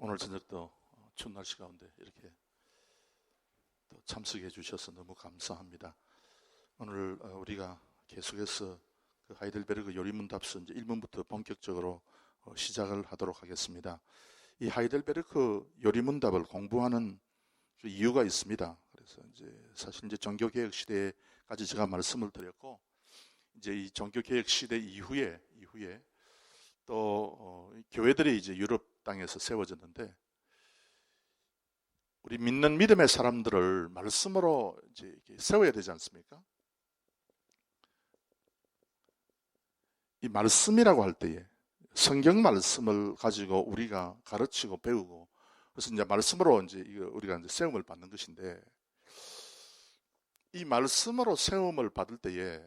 오늘 저녁도 추운 날씨 가운데 이렇게 또 참석해 주셔서 너무 감사합니다. 오늘 우리가 계속해서 그 하이델베르그 요리문답서 이제 1문부터 본격적으로 시작을 하도록 하겠습니다. 이 하이델베르크 요리문답을 공부하는 그 이유가 있습니다. 그래서 이제 사실 이제 종교개혁 시대까지 제가 말씀을 드렸고, 이제 이 종교개혁 시대 이후에 또 교회들이 이제 유럽 땅에서 세워졌는데, 우리 믿는 믿음의 사람들을 말씀으로 이제 이렇게 세워야 되지 않습니까? 이 말씀이라고 할 때에 성경 말씀을 가지고 우리가 가르치고 배우고, 그래서 이제 말씀으로 이제 우리가 이제 세움을 받는 것인데, 이 말씀으로 세움을 받을 때에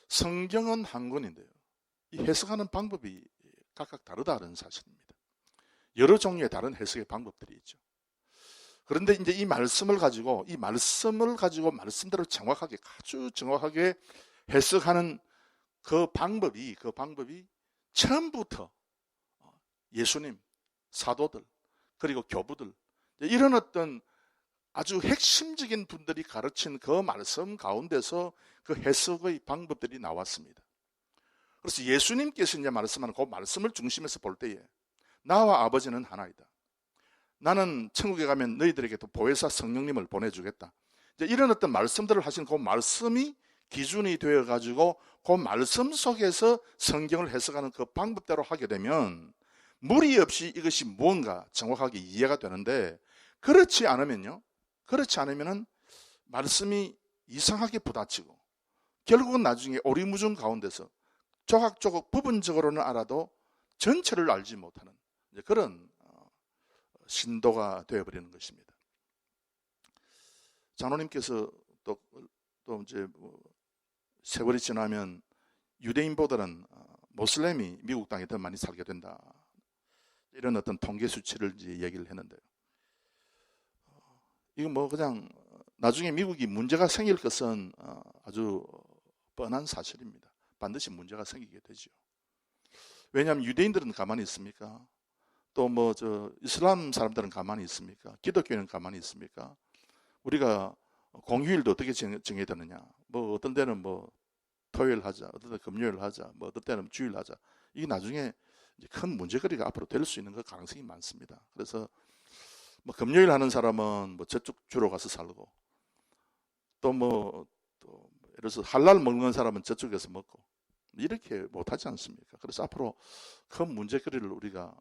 성경은 한 권인데요, 이 해석하는 방법이 각각 다르다는 사실입니다. 여러 종류의 다른 해석의 방법들이 있죠. 그런데 이제 이 말씀을 가지고 말씀대로 아주 정확하게 해석하는 그 방법이 처음부터 예수님, 사도들, 그리고 교부들, 이런 어떤 아주 핵심적인 분들이 가르친 그 말씀 가운데서 그 해석의 방법들이 나왔습니다. 그래서 예수님께서 이제 말씀하는 그 말씀을 중심에서 볼 때에 나와 아버지는 하나이다. 나는 천국에 가면 너희들에게 또 보혜사 성령님을 보내주겠다. 이제 이런 어떤 말씀들을 하신 그 말씀이 기준이 되어가지고 그 말씀 속에서 성경을 해석하는 그 방법대로 하게 되면 무리 없이 이것이 무언가 정확하게 이해가 되는데, 그렇지 않으면은 말씀이 이상하게 부딪히고 결국은 나중에 오리무중 가운데서 조각조각 부분적으로는 알아도 전체를 알지 못하는 그런 신도가 되어버리는 것입니다. 장로님께서 또 이제 세월이 지나면 유대인보다는 모슬렘이 미국 땅에 더 많이 살게 된다, 이런 어떤 통계 수치를 이제 얘기를 했는데요. 이거 뭐 그냥 나중에 미국이 문제가 생길 것은 아주 뻔한 사실입니다. 반드시 문제가 생기게 되죠. 왜냐하면 유대인들은 가만히 있습니까? 또 뭐 이슬람 사람들은 가만히 있습니까? 기독교인은 가만히 있습니까? 우리가 공휴일도 어떻게 정해야 되느냐? 뭐 어떤 때는 뭐 토요일 하자, 어떤 때는 금요일 하자, 뭐 어떤 때는 주일 하자. 이게 나중에 큰 문제거리가 앞으로 될 수 있는 그 가능성이 많습니다. 그래서 뭐 금요일 하는 사람은 뭐 저쪽 주로 가서 살고, 또 예를 들어서 할랄 먹는 사람은 저쪽에서 먹고, 이렇게 못하지 않습니까? 그래서 앞으로 큰 문제거리를 우리가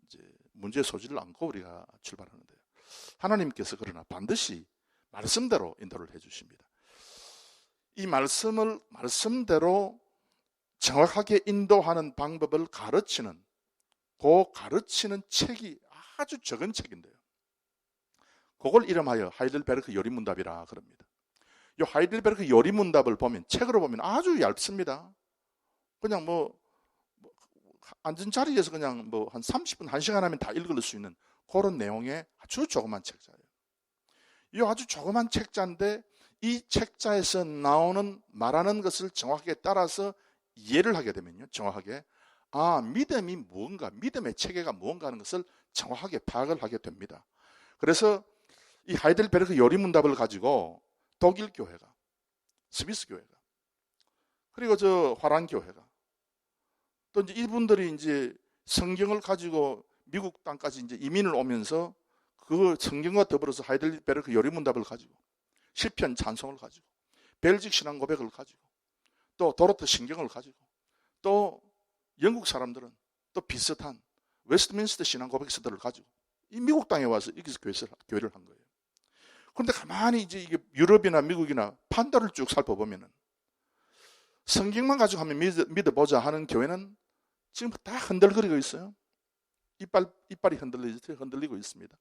이제 문제 소지를 안고 우리가 출발하는데요. 하나님께서 그러나 반드시 말씀대로 인도를 해주십니다. 이 말씀대로 정확하게 인도하는 방법을 가르치는 책이 아주 적은 책인데요, 그걸 이름하여 하이델베르크 요리문답이라 그럽니다. 이 하이델베르크 요리문답을 보면, 책으로 보면 아주 얇습니다. 그냥 앉은 자리에서 그냥 한 30분, 1시간 하면 다 읽을 수 있는 그런 내용의 아주 조그만 책자예요. 이 아주 조그만 책자인데 이 책자에서 말하는 것을 정확하게 따라서 이해를 하게 되면요, 정확하게 믿음이 무언가, 믿음의 체계가 무언가 하는 것을 정확하게 파악을 하게 됩니다. 그래서 이 하이델베르크 요리문답을 가지고 독일 교회가, 스위스 교회가, 그리고 화란 교회가, 또 이제 이분들이 이제 성경을 가지고 미국 땅까지 이제 이민을 오면서 그 성경과 더불어서 하이델베르크 요리문답을 가지고, 시편 찬송을 가지고, 벨직 신앙 고백을 가지고, 또 도로트 신경을 가지고, 또 영국 사람들은 또 비슷한 웨스트민스터 신앙 고백서들을 가지고 이 미국 땅에 와서 여기서 교회를 한 거예요. 그런데 가만히 이제 이게 유럽이나 미국이나 판도를 쭉 살펴보면은 성경만 가지고 하면 믿어보자 하는 교회는 지금 다 흔들거리고 있어요. 이빨이 흔들리고 있습니다.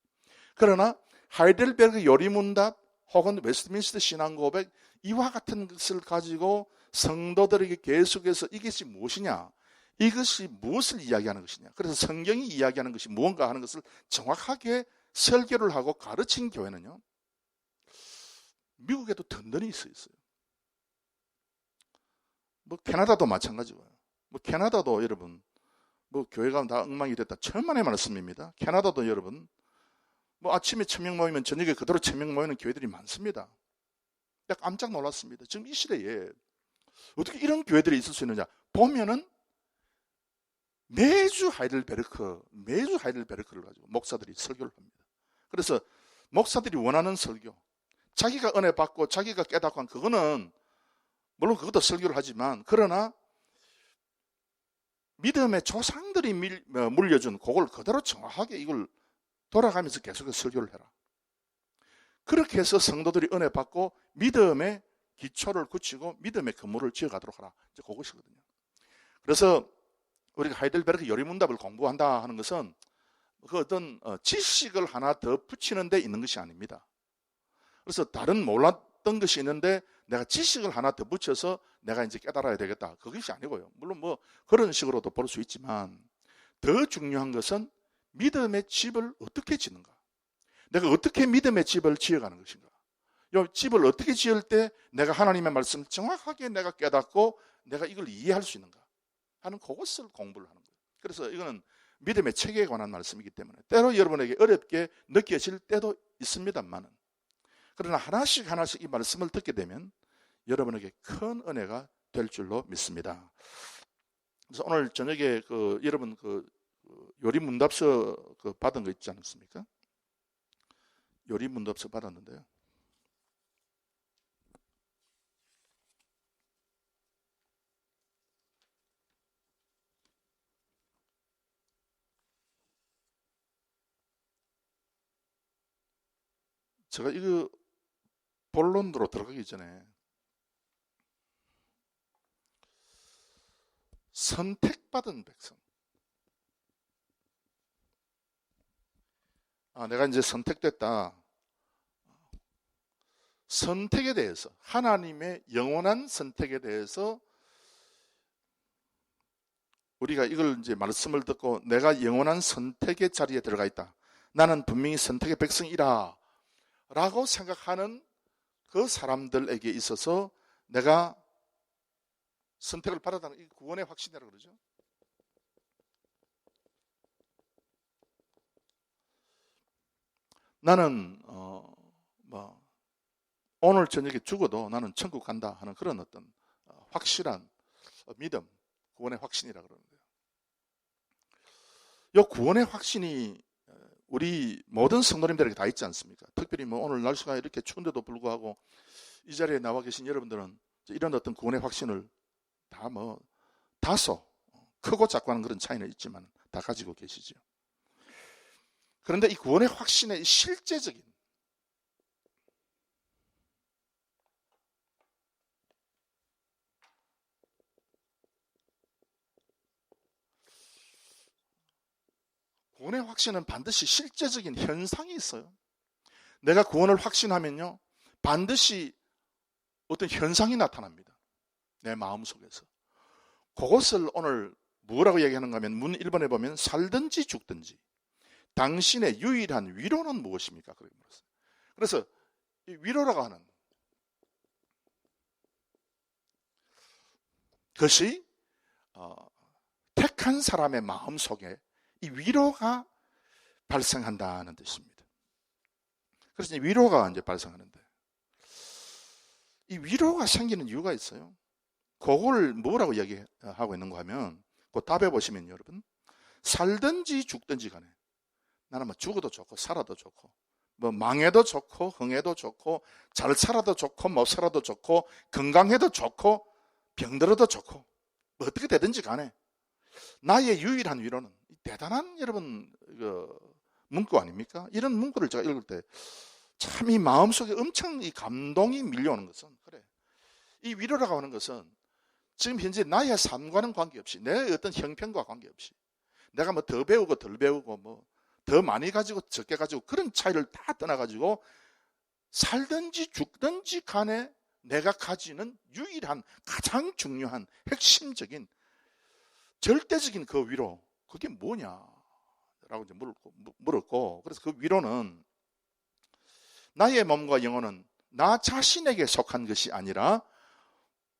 그러나 하이델베르크 요리문답 혹은 웨스트민스터 신앙고백, 이와 같은 것을 가지고 성도들에게 계속해서 이것이 무엇이냐, 이것이 무엇을 이야기하는 것이냐, 그래서 성경이 이야기하는 것이 무언가 하는 것을 정확하게 설교를 하고 가르친 교회는요, 미국에도 든든히 있어요. 캐나다도 마찬가지고요. 캐나다도 여러분 뭐 교회가 다 엉망이 됐다. 천만의 말씀입니다. 캐나다도 여러분 뭐 아침에 1000명 모이면 저녁에 그대로 1000명 모이는 교회들이 많습니다. 깜짝 놀랐습니다. 지금 이 시대에 어떻게 이런 교회들이 있을 수 있느냐. 보면은 매주 하이델베르크를 가지고 목사들이 설교를 합니다. 그래서 목사들이 원하는 설교, 자기가 은혜 받고 자기가 깨닫고 한 그거는 물론 그것도 설교를 하지만, 그러나 믿음의 조상들이 물려준 그걸 그대로 정확하게 이걸 돌아가면서 계속 설교를 해라. 그렇게 해서 성도들이 은혜 받고 믿음의 기초를 굳히고 믿음의 건물을 지어가도록 하라. 이제 그것이거든요. 그래서 우리가 하이델베르크 요리문답을 공부한다 하는 것은 그 어떤 지식을 하나 더 붙이는 데 있는 것이 아닙니다. 그래서 다른 몰랐던 것이 있는데 내가 지식을 하나 더 붙여서 내가 이제 깨달아야 되겠다. 그것이 아니고요. 물론 뭐 그런 식으로도 볼 수 있지만 더 중요한 것은 믿음의 집을 어떻게 짓는가. 내가 어떻게 믿음의 집을 지어가는 것인가. 이 집을 어떻게 지을 때 내가 하나님의 말씀을 정확하게 내가 깨닫고 내가 이걸 이해할 수 있는가 하는 그것을 공부를 하는 거예요. 그래서 이거는 믿음의 체계에 관한 말씀이기 때문에 때로 여러분에게 어렵게 느껴질 때도 있습니다만은, 그러나 하나씩 이 말씀을 듣게 되면 여러분에게 큰 은혜가 될 줄로 믿습니다. 그래서 오늘 저녁에 여러분 요리 문답서 받은 거 있지 않습니까? 요리 문답서 받았는데요. 제가 이거 본론으로 들어가기 전에 선택받은 백성. 내가 이제 선택됐다. 선택에 대해서, 하나님의 영원한 선택에 대해서 우리가 이걸 이제 말씀을 듣고 내가 영원한 선택의 자리에 들어가 있다. 나는 분명히 선택의 백성이라 라고 생각하는 그 사람들에게 있어서 내가 선택을 받았다는 이 구원의 확신이라고 그러죠. 나는 오늘 저녁에 죽어도 나는 천국 간다 하는 그런 어떤 확실한 믿음, 구원의 확신이라고 그러는데요. 이 구원의 확신이 우리 모든 성도님들에게 다 있지 않습니까? 특별히 오늘 날씨가 이렇게 추운데도 불구하고 이 자리에 나와 계신 여러분들은 이런 어떤 구원의 확신을 다 다소 크고 작고 하는 그런 차이는 있지만 다 가지고 계시죠. 그런데 이 구원의 확신의 실제적인 구원의 확신은 반드시 실제적인 현상이 있어요. 내가 구원을 확신하면요, 반드시 어떤 현상이 나타납니다. 내 마음속에서. 그것을 오늘 뭐라고 얘기하는가 하면 문 1번에 보면 살든지 죽든지 당신의 유일한 위로는 무엇입니까? 그래서 이 위로라고 하는 것이 택한 사람의 마음속에 이 위로가 발생한다는 뜻입니다. 그래서 이 위로가 이제 발생하는데, 이 위로가 생기는 이유가 있어요. 그걸 뭐라고 얘기하고 있는가 하면, 그 답에 보시면 여러분, 살든지 죽든지 간에 나는 죽어도 좋고 살아도 좋고 망해도 좋고 흥해도 좋고 잘 살아도 좋고 못 살아도 좋고 건강해도 좋고 병들어도 좋고 어떻게 되든지 간에 나의 유일한 위로는 대단한 여러분 문구 아닙니까? 이런 문구를 제가 읽을 때 참 이 마음속에 엄청 이 감동이 밀려오는 것은, 그래, 이 위로라고 하는 것은 지금 현재 나의 삶과는 관계없이, 내 어떤 형편과 관계없이, 내가 더 배우고 덜 배우고 더 많이 가지고 적게 가지고 그런 차이를 다 떠나가지고 살든지 죽든지 간에 내가 가지는 유일한 가장 중요한 핵심적인 절대적인 그 위로, 그게 뭐냐라고 이제 물었고, 그래서 그 위로는 나의 몸과 영혼은 나 자신에게 속한 것이 아니라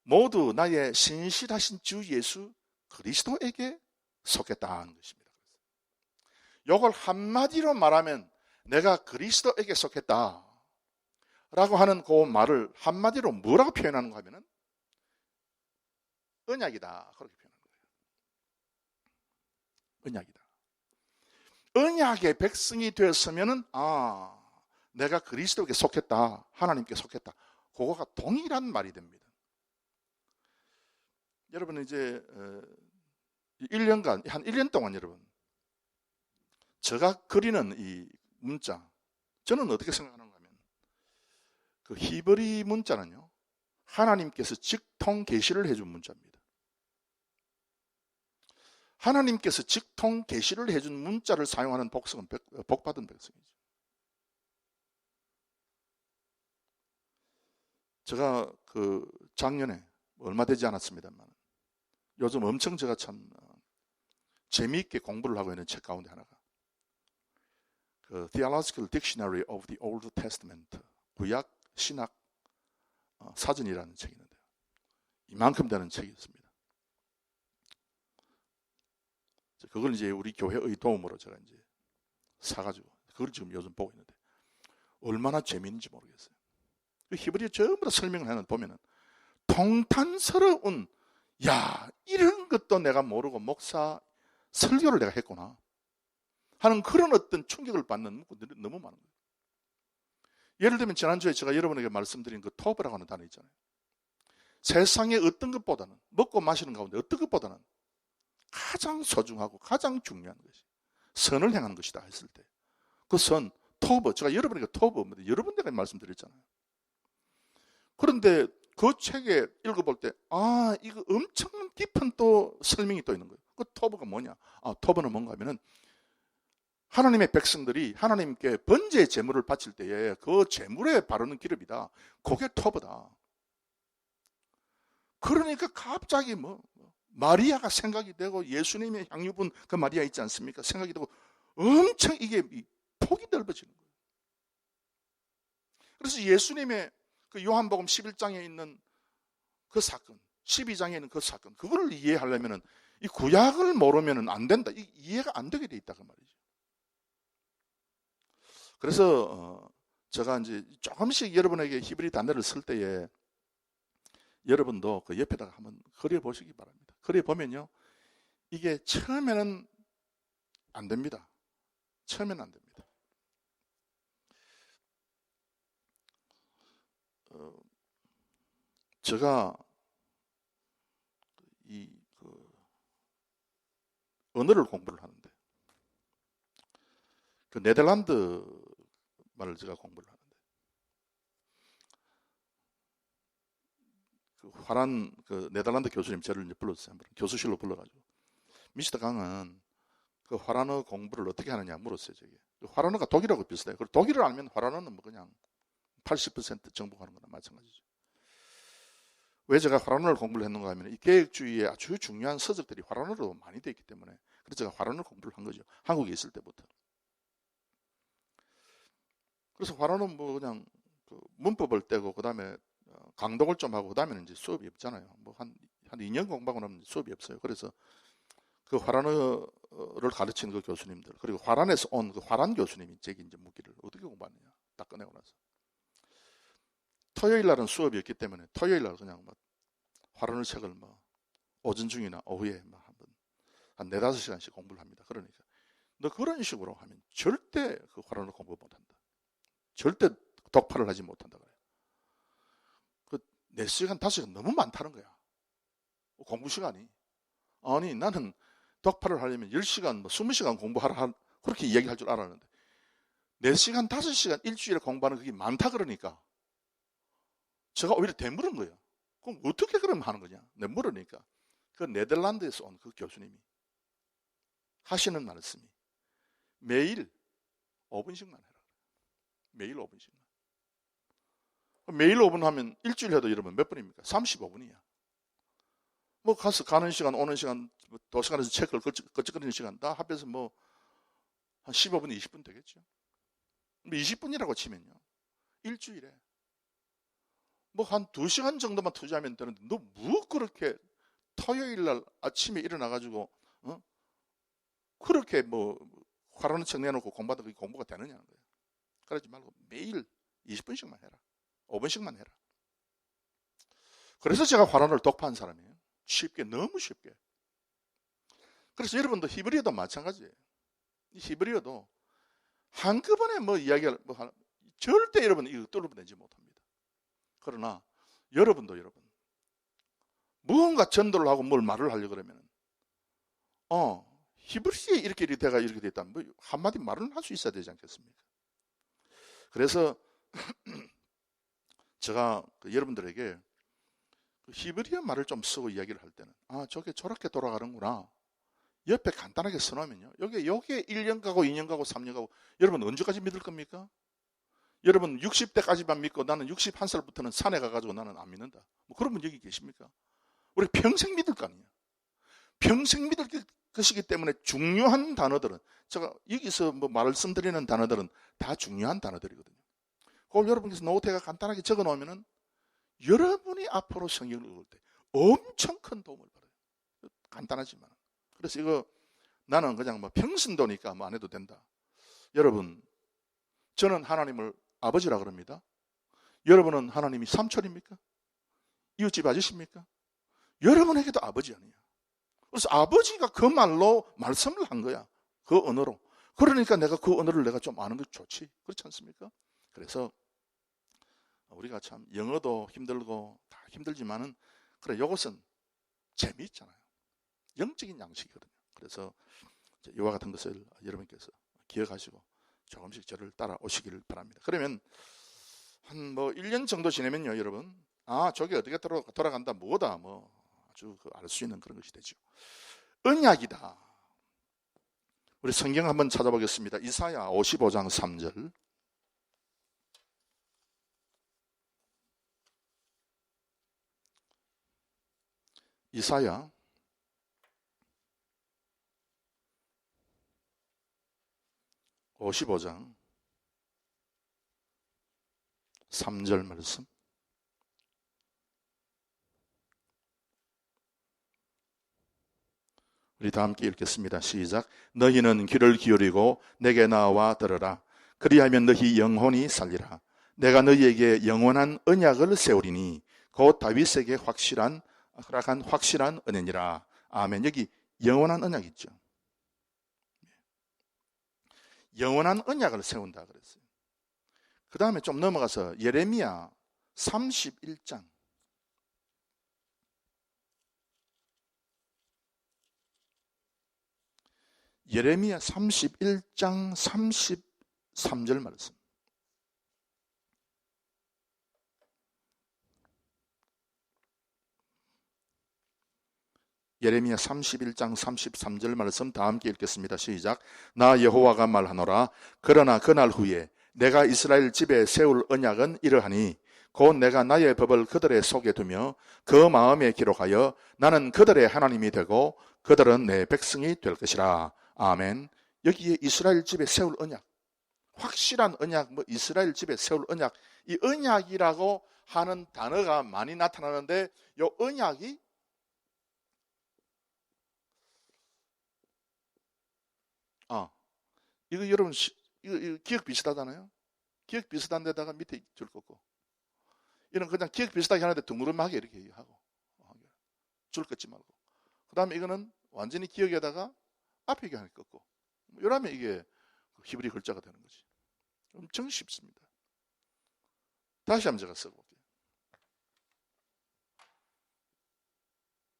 모두 나의 신실하신 주 예수 그리스도에게 속했다는 것입니다. 이걸 한마디로 말하면 내가 그리스도에게 속했다 라고 하는 그 말을 한마디로 뭐라고 표현하는가 하면은 언약이다, 그렇게 표현하는 거예요. 언약이다. 언약의 백성이 되었으면은 내가 그리스도에게 속했다, 하나님께 속했다, 그거가 동일한 말이 됩니다. 여러분 이제 1년간 한 1년 동안 여러분 제가 그리는 이 문자, 저는 어떻게 생각하는가 하면 그 히브리 문자는요, 하나님께서 직통 계시를 해준 문자입니다. 하나님께서 직통 계시를 해준 문자를 사용하는 복성은 복받은 백성이죠. 제가 그 작년에 얼마 되지 않았습니다만 요즘 엄청 제가 참 재미있게 공부를 하고 있는 책 가운데 하나가 그 Theological Dictionary of the Old Testament, 구약 신학 사전이라는 책이 있는데요. 이만큼 되는 책이 있습니다. 그걸 이제 우리 교회의 도움으로 제가 이제 사가지고 그걸 지금 요즘 보고 있는데 얼마나 재미있는지 모르겠어요. 그 히브리어 전부 다 설명을 하는 보면은 통탄스러운, 이런 것도 내가 모르고 목사 설교를 내가 했구나 하는 그런 어떤 충격을 받는 문구들이 너무 많은 거예요. 예를 들면 지난주에 제가 여러분에게 말씀드린 그 토브라고 하는 단어 있잖아요. 세상에 어떤 것보다는, 먹고 마시는 가운데 어떤 것보다는 가장 소중하고 가장 중요한 것이 선을 행하는 것이다 했을 때 그 선, 토브, 제가 여러분에게 토브 여러분에게 말씀드렸잖아요. 그런데 그 책에 읽어볼 때 이거 엄청 깊은 또 설명이 또 있는 거예요. 그 토브가 뭐냐? 토브는 뭔가 하면은 하나님의 백성들이 하나님께 번제의 제물을 바칠 때에 그 제물에 바르는 기름이다. 그게 토브다. 그러니까 갑자기 마리아가 생각이 되고 예수님의 향유분 그 마리아 있지 않습니까? 생각이 되고 엄청 이게 폭이 넓어지는 거예요. 그래서 예수님의 그 요한복음 11장에 있는 그 사건, 12장에 있는 그 사건, 그거를 이해하려면은 이 구약을 모르면은 안 된다. 이해가 안 되게 돼 있다 그 말이죠. 그래서 제가 이제 조금씩 여러분에게 히브리 단어를 쓸 때에 여러분도 그 옆에다가 한번 그려 보시기 바랍니다. 그려 보면요, 이게 처음에는 안 됩니다. 처음에는 안 됩니다. 제가 언어를 공부를 하는데 그 네덜란드 말을 제가 공부를 하는데 그 화란 그 네덜란드 교수님 저를 이제 불렀어요. 교수실로 불러가지고 미스터 강은 그 화란어 공부를 어떻게 하느냐 물었어요. 저게 화란어가 독일어하고 비슷해요. 그리고 독일을 알면 화란어는 뭐 그냥 80% 정복하는 거나 마찬가지죠. 왜 제가 화란어를 공부를 했는가 하면 이 개혁주의의 아주 중요한 서적들이 화란어로 많이 되어 있기 때문에 그래서 제가 화란어 공부를 한 거죠. 한국에 있을 때부터. 그래서 화란어 뭐 그냥 그 문법을 떼고 그 다음에 강독을 좀 하고 그 다음에는 이제 수업이 없잖아요. 뭐 한 2년 공부하고 나면 수업이 없어요. 그래서 그 화란어를 가르치는 그 교수님들 그리고 화란에서 온 그 화란 교수님이 제게 이제 묻기를 어떻게 공부하느냐 딱 꺼내고 나서 토요일 날은 수업이었기 때문에 토요일 날 그냥 막 화란어 책을 막 오전 중이나 오후에 막 한 4-5시간씩 공부를 합니다. 그러니까 너 그런 식으로 하면 절대 그 화란어 공부 못한다. 절대 독파를 하지 못한다 그래요. 그 4시간, 5시간 너무 많다는 거야. 공부 시간이. 아니 나는 독파를 하려면 10시간, 20시간 공부하라 그렇게 이야기할 줄 알았는데 4시간, 5시간 일주일에 공부하는 그게 많다 그러니까 제가 오히려 되물은 거예요. 그럼 어떻게 그럼 하는 거냐? 내가 물으니까 그 네덜란드에서 온 그 교수님이 하시는 말씀이 매일 5분씩만 해라. 매일 5분씩만. 매일 5분 하면 일주일 해도 여러분 몇 분입니까? 35분이야. 뭐 가서 가는 시간, 오는 시간, 도서관에서 책을 거치거리는 시간 다 합해서 뭐 한 15분, 20분 되겠죠. 20분이라고 치면요. 일주일에 뭐 한 2시간 정도만 투자하면 되는데 너 뭐 그렇게 토요일 날 아침에 일어나 가지고 그렇게 뭐 화라는 책 내놓고 공부하다 그게 공부가 되느냐는 거예요. 그러지 말고 매일 20분씩만 해라. 5분씩만 해라. 그래서 제가 화란을 독파한 사람이에요. 쉽게, 너무 쉽게. 그래서 여러분도 히브리어도 마찬가지예요. 이 히브리어도 한꺼번에 뭐 이야기할, 절대 여러분 이거 뚫어내지 못합니다. 그러나 여러분, 무언가 전도를 하고 뭘 말을 하려고 그러면, 히브리어에 이렇게 돼가 이렇게 됐다면 뭐 한마디 말은 할 수 있어야 되지 않겠습니까? 그래서 제가 여러분들에게 히브리어 말을 좀 쓰고 이야기를 할 때는, 저게 저렇게 돌아가는구나. 옆에 간단하게 써놓으면요. 요게 1년 가고 2년 가고 3년 가고, 여러분 언제까지 믿을 겁니까? 여러분 60대까지만 믿고 나는 61살부터는 산에 가가지고 나는 안 믿는다. 뭐 그런 분 여기 계십니까? 우리 평생 믿을 거 아니에요. 평생 믿을 것이기 때문에 중요한 단어들은, 제가 여기서 뭐 말씀드리는 단어들은 다 중요한 단어들이거든요. 그걸 여러분께서 노트에가 간단하게 적어 놓으면은 여러분이 앞으로 성경을 읽을 때 엄청 큰 도움을 받아요. 간단하지만. 그래서 이거 나는 그냥 뭐 평신도니까 뭐 안 해도 된다. 여러분, 저는 하나님을 아버지라 그럽니다. 여러분은 하나님이 삼촌입니까? 이웃집 아저씨입니까? 여러분에게도 아버지 아니에요. 그래서 아버지가 그 말로 말씀을 한 거야. 그 언어로. 그러니까 내가 그 언어를 내가 좀 아는 게 좋지. 그렇지 않습니까? 그래서 우리가 참 영어도 힘들고 다 힘들지만은, 그래, 이것은 재미있잖아요. 영적인 양식이거든요. 그래서 이와 같은 것을 여러분께서 기억하시고 조금씩 저를 따라오시기를 바랍니다. 그러면 한 뭐 1년 정도 지내면요, 여러분, 저게 어떻게 돌아간다, 뭐다, 뭐 아주 알 수 있는 그런 것이 되죠. 언약이다. 우리 성경 한번 찾아보겠습니다. 이사야 55장 3절. 이사야 55장 3절 말씀. 우리 다 함께 읽겠습니다. 시작. 너희는 귀를 기울이고 내게 나와 들으라. 그리하면 너희 영혼이 살리라. 내가 너희에게 영원한 언약을 세우리니 곧 다윗에게 허락한 확실한 은혜니라. 아멘. 여기 영원한 언약 있죠. 영원한 언약을 세운다 그랬어요. 그 다음에 좀 넘어가서 예레미야 31장. 예레미야 31장 33절 말씀. 예레미야 31장 33절 말씀 다 함께 읽겠습니다. 시작. 나 여호와가 말하노라. 그러나 그날 후에 내가 이스라엘 집에 세울 언약은 이러하니 곧 내가 나의 법을 그들의 속에 두며 그 마음에 기록하여 나는 그들의 하나님이 되고 그들은 내 백성이 될 것이라. 아멘. 여기에 이스라엘 집에 세울 언약, 확실한 언약, 뭐 이스라엘 집에 세울 언약, 이 언약이라고 하는 단어가 많이 나타나는데, 이 언약이 이거 여러분 이거 기억 비슷하잖아요. 기억 비슷한 데다가 밑에 줄 거고, 이런 그냥 기억 비슷하게 하는데 둥그름하게 이렇게 하고 줄 긋지 말고, 그 다음에 이거는 완전히 기억에다가 앞에 하나 긋고, 이러면 이게 히브리 글자가 되는 거지. 엄청 쉽습니다. 다시 한번 제가 써볼게요.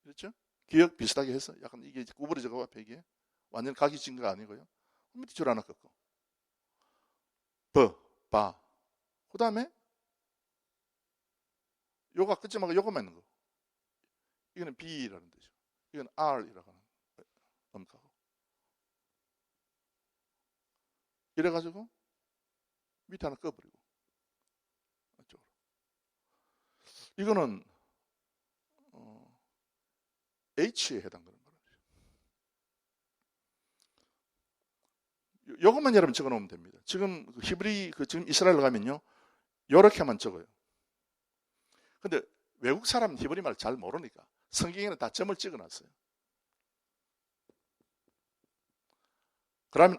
그렇죠? 기억 비슷하게 해서 약간 이게 구부러져가고 앞에 이게 완전 각이 진 거 아니고요. 밑에 줄 하나 긋고, 바. 그 다음에 요가 긋지 말고 요것만 있는 거. 이거는 B라는 뜻이죠. 이건 R이라고 하는 넘가고. 이래가지고 밑에 하나 꺼버리고 이쪽으로. 이거는 H에 해당되는 거라죠. 요것만 여러분 적어놓으면 됩니다. 지금 히브리 지금 이스라엘 가면요, 요렇게만 적어요. 근데 외국 사람은 히브리 말 잘 모르니까 성경에는 다 점을 찍어놨어요. 그러면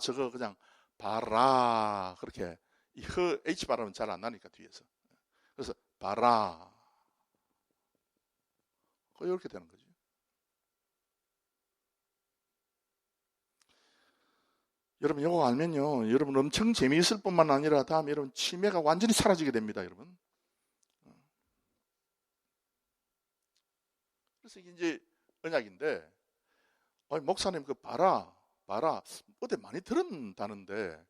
저거 그냥 봐라 그렇게 이 H 발음은 잘 안 나니까 뒤에서. 그래서 봐라 이렇게 되는 거죠. 여러분 이거 알면요, 여러분 엄청 재미있을 뿐만 아니라 다음에 여러분 치매가 완전히 사라지게 됩니다, 여러분. 그래서 이게 이제 언약인데, 목사님 그 봐라 어디 많이 들은다는데,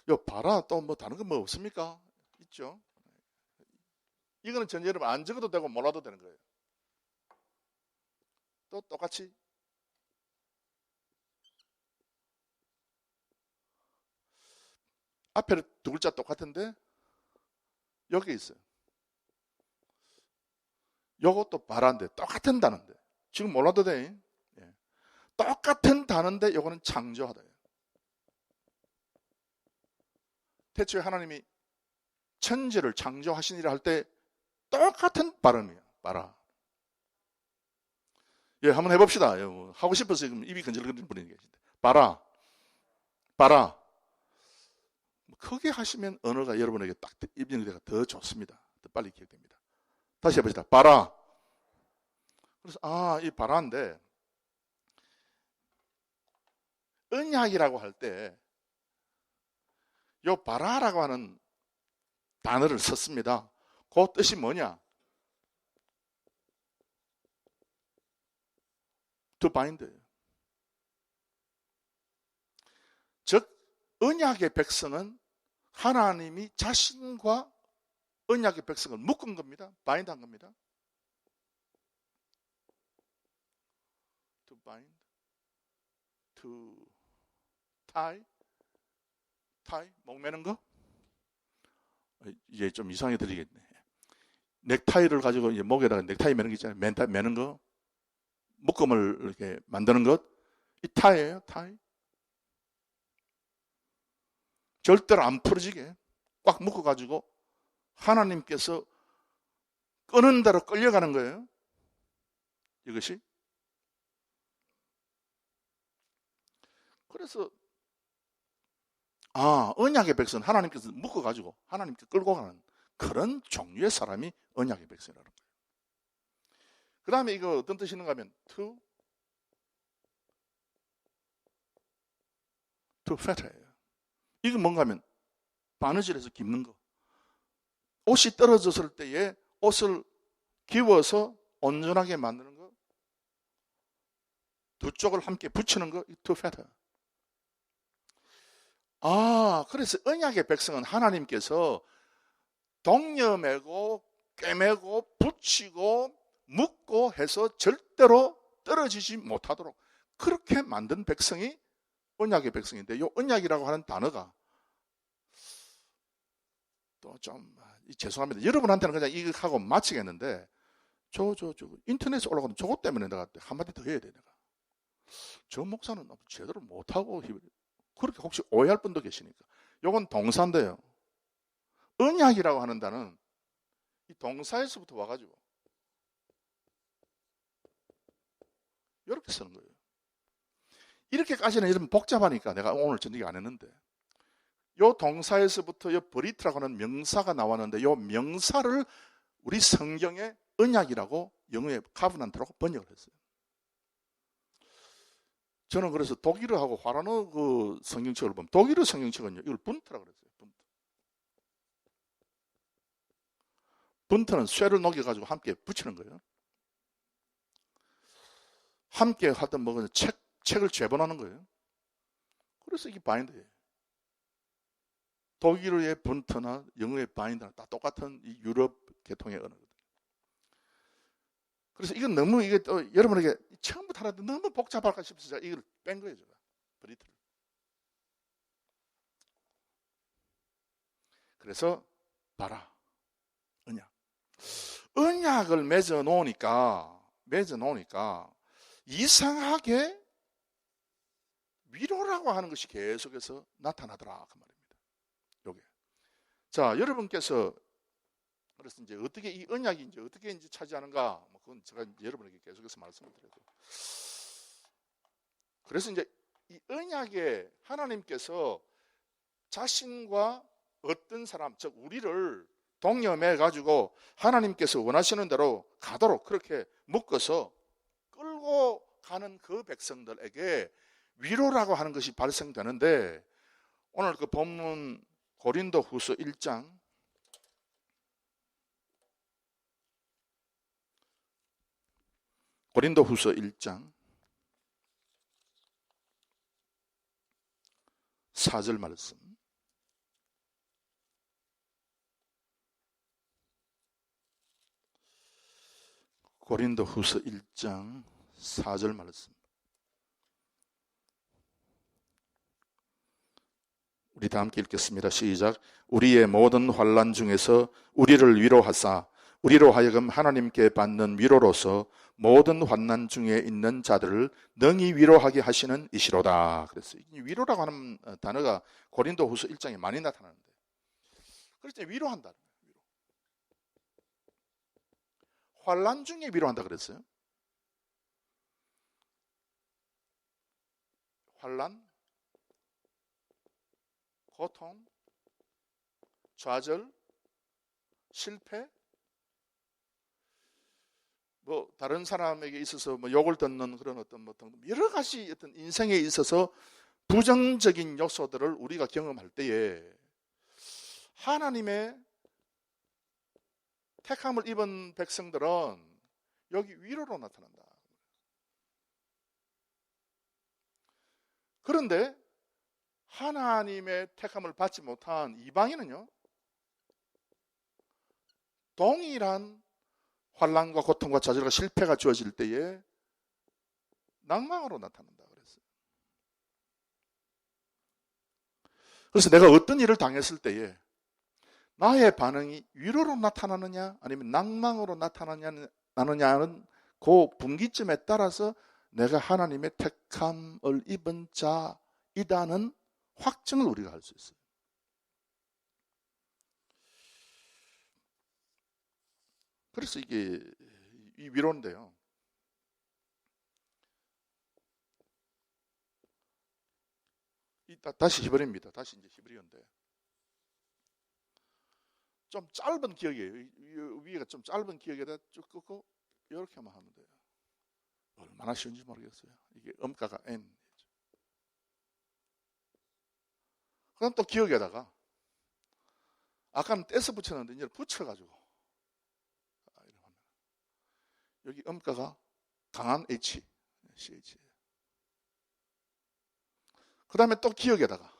요 봐라 또 뭐 다른 거 뭐 없습니까? 있죠. 이거는 전 여러분 안 적어도 되고 몰라도 되는 거예요. 또 똑같이 앞에 두 글자 똑같은데 여기 있어요. 요것도 봐라인데 똑같은 단어인데 지금 몰라도 돼. 예. 똑같은 단어인데 요거는 창조하다. 태초에 하나님이 천지를 창조하시니라 할 때 똑같은 발음이에요. 봐라. 예, 한번 해봅시다. 하고 싶어서 지금 입이 건질거리는 분이 계신데. 봐라. 크게 하시면 언어가 여러분에게 딱 입력되가 더 좋습니다. 더 빨리 기억됩니다. 다시 해봅시다. 봐라. 그래서 이 봐라인데 언약이라고 할 때 요 봐라라고 하는 단어를 썼습니다. 그 뜻이 뭐냐? To bind. 즉 언약의 백성은 하나님이 자신과 언약의 백성을 묶은 겁니다. 바인드한 겁니다. To bind, to tie, 목매는 거? 이제 좀 이상하게 들리겠네. 넥타이를 가지고 이제 목에다가 넥타이 매는 거 있잖아요. 매는 거, 묶음을 이렇게 만드는 것, 이 타이예요. 타이. 절대로 안 풀어지게 꽉 묶어가지고 하나님께서 끄는 대로 끌려가는 거예요. 이것이. 그래서 언약의 백성은 하나님께서 묶어가지고 하나님께 끌고 가는 그런 종류의 사람이 언약의 백성이라는 거예요. 그 다음에 이거 어떤 뜻이 있는가 하면 to fetter예요. 이거 뭔가 하면 바느질해서 깁는 거. 옷이 떨어졌을 때에 옷을 기워서 온전하게 만드는 거. 두 쪽을 함께 붙이는 거. to fetter. 그래서 언약의 백성은 하나님께서 동여매고 꿰매고 붙이고 묶고 해서 절대로 떨어지지 못하도록 그렇게 만든 백성이 언약의 백성인데, 이 언약이라고 하는 단어가 또 좀 죄송합니다. 여러분한테는 그냥 이거 하고 마치겠는데, 저 인터넷에 올라가는 저것 때문에 내가 한마디 더 해야 돼. 내가 저 목사는 제대로 못하고 그렇게 혹시 오해할 분도 계시니까. 요건 동사인데요. 언약이라고 하는 단어는 이 동사에서부터 와가지고 이렇게 쓰는 거예요. 이렇게까지는 여러분 복잡하니까 내가 오늘 저녁에 안 했는데, 요 동사에서부터 요 브리트라고 하는 명사가 나왔는데, 요 명사를 우리 성경에 언약이라고 영어의 카브넌트라고 번역을 했어요. 저는 그래서 독일어하고 화라노 그 성경책을 보면 독일어 성경책은요, 이걸 분트라고 그랬어요. 분트는 쇠를 녹여가지고 함께 붙이는 거예요. 함께 하던 뭐 책을 재본하는 거예요. 그래서 이게 바인드예요. 독일어의 분트나 영어의 바인드나 다 똑같은 이 유럽 계통의 언어거든요. 그래서 이건 너무 이게 또 여러분에게 처음부터 하나도 너무 복잡할까 싶어서 제가 이걸 뺀 거예요. 제가 브리트를. 그래서 봐라. 언약을 맺어 놓으니까 이상하게 위로라고 하는 것이 계속해서 나타나더라 그 말입니다. 요게. 자, 여러분께서 그래서 이제 어떻게 이 언약이 이제 어떻게 이제 차지하는가, 그건 제가 여러분에게 계속해서 말씀을 드려요. 그래서 이제 이 언약에 하나님께서 자신과 어떤 사람, 즉 우리를 동념해 가지고 하나님께서 원하시는 대로 가도록 그렇게 묶어서 끌고 가는 그 백성들에게 위로라고 하는 것이 발생되는데, 오늘 그 본문 고린도후서 1장 고린도후서 1장 4절 말씀. 고린도후서 1장 4절 말씀. 우리 다 함께 읽겠습니다. 시작. 우리의 모든 환난 중에서 우리를 위로하사 우리로 하여금 하나님께 받는 위로로서 모든 환난 중에 있는 자들을 능히 위로하게 하시는 이시로다. 그랬어요. 위로라고 하는 단어가 고린도후서 1장에 많이 나타나는데, 그래서 위로한다. 환난 중에 위로한다 그랬어요. 환난, 고통, 좌절, 실패, 뭐 다른 사람에게 있어서 뭐 욕을 듣는 그런 어떤 여러 가지 어떤 인생에 있어서 부정적인 요소들을 우리가 경험할 때에 하나님의 택함을 입은 백성들은 여기 위로로 나타난다. 그런데 하나님의 택함을 받지 못한 이방인은요, 동일한 환난과 고통과 좌절과 실패가 주어질 때에 낭망으로 나타난다 그랬어요. 그래서 내가 어떤 일을 당했을 때에 나의 반응이 위로로 나타나느냐 아니면 낭망으로 나타나느냐는 그 분기점에 따라서 내가 하나님의 택함을 입은 자이다는 확증을 우리가 할 수 있어요. 그래서 이게 이 위로인데요. 다시 히브리입니다. 다시 이제 히브리어인데 좀 짧은 기억이에요. 위에가 좀 짧은 기억에다 쭉 끄고 이렇게만 하면 돼요. 얼마나 쉬운지 모르겠어요. 이게 음가가 N. 그럼 또 기억에다가 아까는 떼서 붙였는데 이제 붙여가지고 여기 음가가 강한 H, CH. 그 다음에 또 기억에다가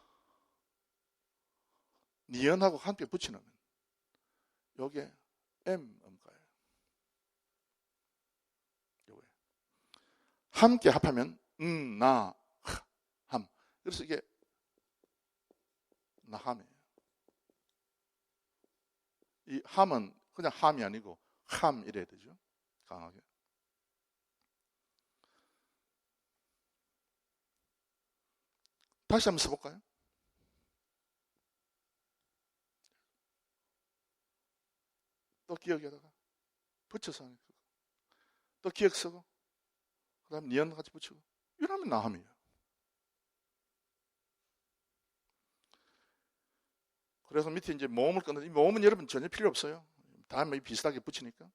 니은하고 함께 붙이는 요게 M 음가예요. 요게 함께 합하면 나, 함. 그래서 이게 나함이에요. 이 함은 그냥 함이 아니고 함 이래야 되죠. 강하게. 다시 한번 써볼까요? 또 기억에다가 붙여서 하니까 또 기억 쓰고 그 다음에 니은 같이 붙이고 이러면 나함이에요. 그래서 밑에 이제 모음을 끊는데 이 모음은 여러분 전혀 필요 없어요. 다음에 비슷하게 붙이니까.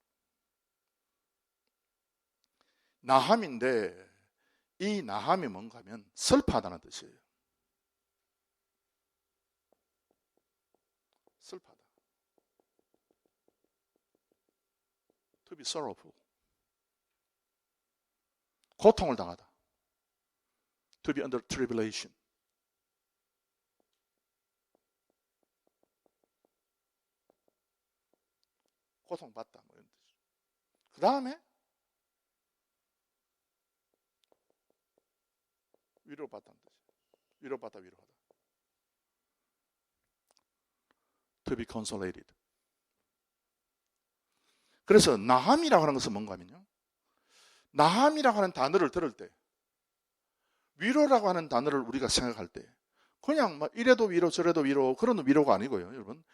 나함인데 이 나함이 뭔가 하면 슬퍼하다는 뜻이에요. 슬퍼하다. To be sorrowful. 고통을 당하다. To be under tribulation. 고통받다. 뭐 이런 뜻이죠. 그 다음에 위로받다는 뜻이에요. 위로받다, 위로하다. To be consolated. 그래서 나함이라고 하는 것은 뭔가 하면요, 나함이라고 하는 단어를 들을 때, 위로라고 하는 단어를 우리가 생각할 때 그냥 막 이래도 위로 저래도 위로 그런 위로가 아니고요. 여러분,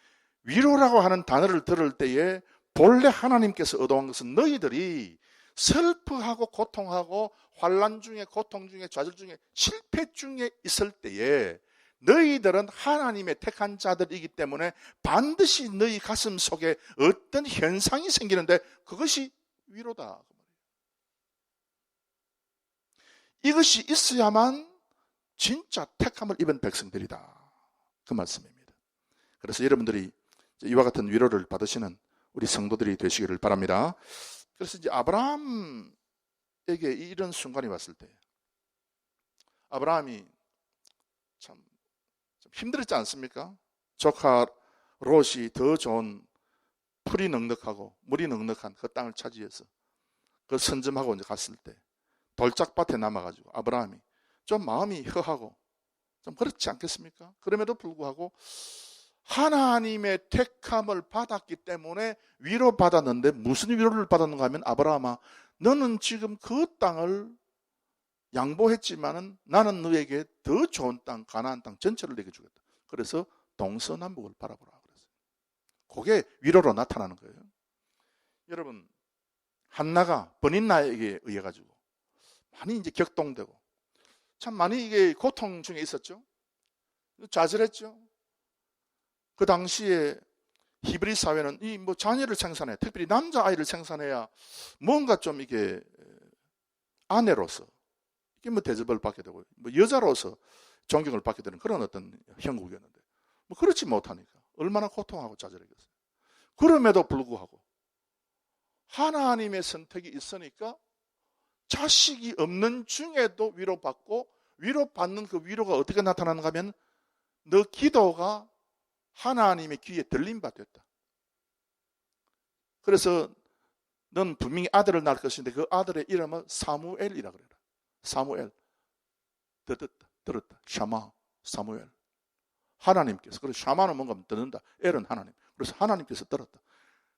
위로라고 하는 단어를 들을 때에 본래 하나님께서 의도한 것은 너희들이 슬퍼하고 고통하고 환난 중에 고통 중에 좌절 중에 실패 중에 있을 때에 너희들은 하나님의 택한 자들이기 때문에 반드시 너희 가슴 속에 어떤 현상이 생기는데 그것이 위로다. 이것이 있어야만 진짜 택함을 입은 백성들이다. 그 말씀입니다. 그래서 여러분들이 이와 같은 위로를 받으시는 우리 성도들이 되시기를 바랍니다. 그래서 이제 아브라함에게 이런 순간이 왔을 때 아브라함이 참 힘들었지 않습니까? 조카 롯이 더 좋은 풀이 넉넉하고 물이 넉넉한 그 땅을 차지해서 그 선점하고 이제 갔을 때 돌짝밭에 남아가지고 아브라함이 좀 마음이 허하고 좀 그렇지 않겠습니까? 그럼에도 불구하고 하나님의 택함을 받았기 때문에 위로받았는데 무슨 위로를 받았는가 하면 아브라함아 너는 지금 그 땅을 양보했지만은 나는 너에게 더 좋은 땅 가나안 땅 전체를 내게 주겠다. 그래서 동서남북을 바라보라 그랬어요. 그게 위로로 나타나는 거예요. 여러분 한나가 버닌나에게 의해 가지고 많이 이제 격동되고 참 많이 이게 고통 중에 있었죠. 좌절했죠. 그 당시에 히브리 사회는 이 뭐 자녀를 생산해, 특별히 남자 아이를 생산해야 뭔가 좀 이게 아내로서 이게 뭐 대접을 받게 되고 뭐 여자로서 존경을 받게 되는 그런 어떤 형국이었는데 뭐 그렇지 못하니까 얼마나 고통하고 좌절했겠어요. 그럼에도 불구하고 하나님의 선택이 있으니까 자식이 없는 중에도 위로받고 위로받는 그 위로가 어떻게 나타나는가 하면 너 기도가 하나님의 귀에 들린 바 됐다. 그래서 넌 분명히 아들을 낳을 것인데 그 아들의 이름은 사무엘이라 그래라. 사무엘. 들었다. 샤마. 사무엘. 하나님께서. 그래서 샤마는 뭔가 듣는다. 엘은 하나님. 그래서 하나님께서 들었다.